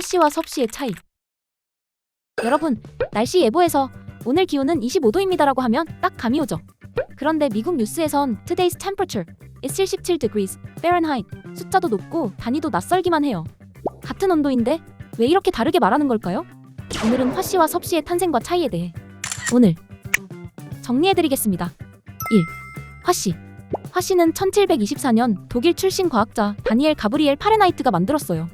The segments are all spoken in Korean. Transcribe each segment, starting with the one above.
화씨와 섭씨의 차이. 여러분, 날씨 예보에서 오늘 기온은 25도입니다라고 하면 딱 감이 오죠. 그런데 미국 뉴스에선 Today's temperature is 77 degrees Fahrenheit 숫자도 높고 단위도 낯설기만 해요. 같은 온도인데 왜 이렇게 다르게 말하는 걸까요? 오늘은 화씨와 섭씨의 탄생과 차이에 대해 오늘 정리해드리겠습니다. 1. 화씨. 화씨는 1724년 독일 출신 과학자 다니엘 가브리엘 파레나이트가 만들었어요.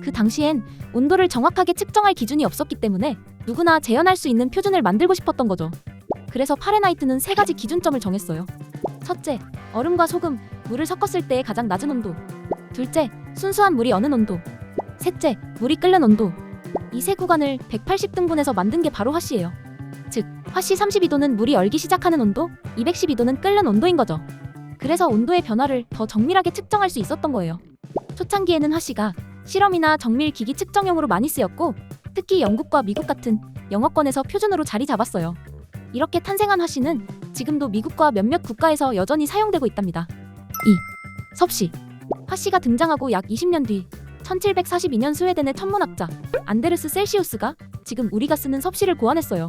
그 당시엔 온도를 정확하게 측정할 기준이 없었기 때문에 누구나 재현할 수 있는 표준을 만들고 싶었던 거죠. 그래서 파레나이트는 3가지 기준점을 정했어요. 첫째, 얼음과 소금, 물을 섞었을 때의 가장 낮은 온도. 둘째, 순수한 물이 어는 온도. 셋째, 물이 끓는 온도. 이 세 구간을 180등분해서 만든 게 바로 화씨예요. 즉, 화씨 32도는 물이 얼기 시작하는 온도, 212도는 끓는 온도인 거죠. 그래서 온도의 변화를 더 정밀하게 측정할 수 있었던 거예요. 초창기에는 화씨가 실험이나 정밀 기기 측정용으로 많이 쓰였고, 특히 영국과 미국 같은 영어권에서 표준으로 자리 잡았어요. 이렇게 탄생한 화씨는 지금도 미국과 몇몇 국가에서 여전히 사용되고 있답니다. 2. 섭씨. 화씨가 등장하고 약 20년 뒤 1742년 스웨덴의 천문학자 안데르스 셀시우스가 지금 우리가 쓰는 섭씨를 고안했어요.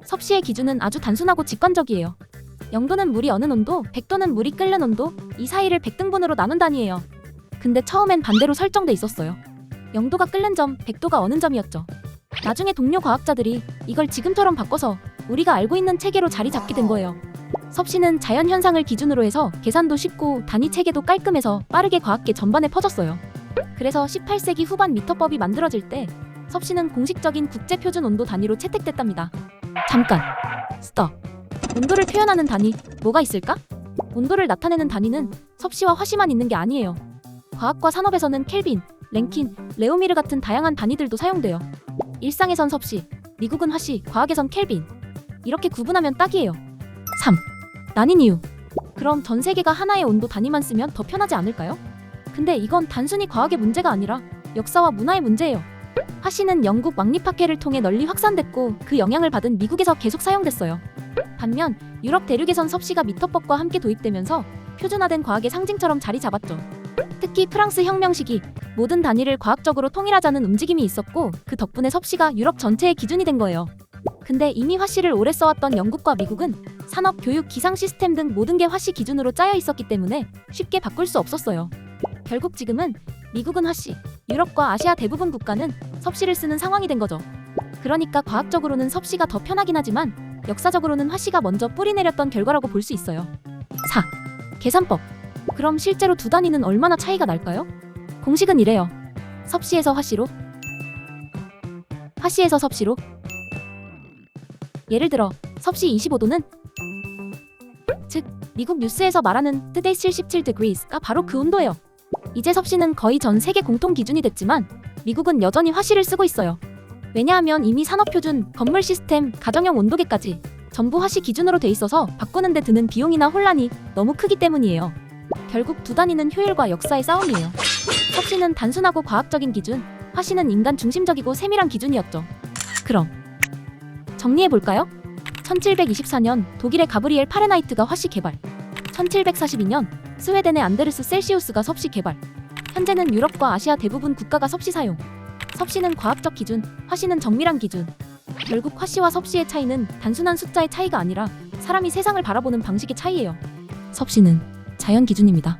섭씨의 기준은 아주 단순하고 직관적이에요. 0도는 물이 어는 온도, 100도는 물이 끓는 온도, 이 사이를 100등분으로 나눈 단위예요. 근데 처음엔 반대로 설정돼 있었어요. 0도가 끓는 점, 100도가 어는 점이었죠. 나중에 동료 과학자들이 이걸 지금처럼 바꿔서 우리가 알고 있는 체계로 자리 잡게 된 거예요. 섭씨는 자연현상을 기준으로 해서 계산도 쉽고 단위 체계도 깔끔해서 빠르게 과학계 전반에 퍼졌어요. 그래서 18세기 후반 미터법이 만들어질 때 섭씨는 공식적인 국제표준 온도 단위로 채택됐답니다. 잠깐! 스톱! 온도를 표현하는 단위, 뭐가 있을까? 온도를 나타내는 단위는 섭씨와 화씨만 있는 게 아니에요. 과학과 산업에서는 켈빈, 랭킨, 레오미르 같은 다양한 단위들도 사용돼요. 일상에선 섭씨, 미국은 화씨, 과학에선 켈빈. 이렇게 구분하면 딱이에요. 3. 나뉜 이유. 그럼 전 세계가 하나의 온도 단위만 쓰면 더 편하지 않을까요? 근데 이건 단순히 과학의 문제가 아니라 역사와 문화의 문제예요. 화씨는 영국 왕립학회를 통해 널리 확산됐고 그 영향을 받은 미국에서 계속 사용됐어요. 반면 유럽 대륙에선 섭씨가 미터법과 함께 도입되면서 표준화된 과학의 상징처럼 자리 잡았죠. 특히 프랑스 혁명 시기 모든 단위를 과학적으로 통일하자는 움직임이 있었고 그 덕분에 섭씨가 유럽 전체의 기준이 된 거예요. 근데 이미 화씨를 오래 써왔던 영국과 미국은 산업, 교육, 기상 시스템 등 모든 게 화씨 기준으로 짜여 있었기 때문에 쉽게 바꿀 수 없었어요. 결국 지금은 미국은 화씨, 유럽과 아시아 대부분 국가는 섭씨를 쓰는 상황이 된 거죠. 그러니까 과학적으로는 섭씨가 더 편하긴 하지만 역사적으로는 화씨가 먼저 뿌리 내렸던 결과라고 볼 수 있어요. 4. 계산법. 그럼 실제로 두 단위는 얼마나 차이가 날까요? 공식은 이래요. 섭씨에서 화씨로, 화씨에서 섭씨로. 예를 들어 섭씨 25도는 즉 미국 뉴스에서 말하는 Today's 77 degrees가 바로 그 온도예요. 이제 섭씨는 거의 전 세계 공통 기준이 됐지만 미국은 여전히 화씨를 쓰고 있어요. 왜냐하면 이미 산업표준, 건물 시스템, 가정용 온도계까지 전부 화씨 기준으로 돼 있어서 바꾸는데 드는 비용이나 혼란이 너무 크기 때문이에요. 결국 두 단위는 효율과 역사의 싸움이에요. 섭씨는 단순하고 과학적인 기준, 화씨는 인간 중심적이고 세밀한 기준이었죠. 그럼 정리해볼까요? 1724년 독일의 가브리엘 파레나이트가 화씨 개발, 1742년 스웨덴의 안데르스 셀시우스가 섭씨 개발, 현재는 유럽과 아시아 대부분 국가가 섭씨 사용. 섭씨는 과학적 기준, 화씨는 정밀한 기준. 결국 화씨와 섭씨의 차이는 단순한 숫자의 차이가 아니라 사람이 세상을 바라보는 방식의 차이예요. 섭씨는 자연 기준입니다.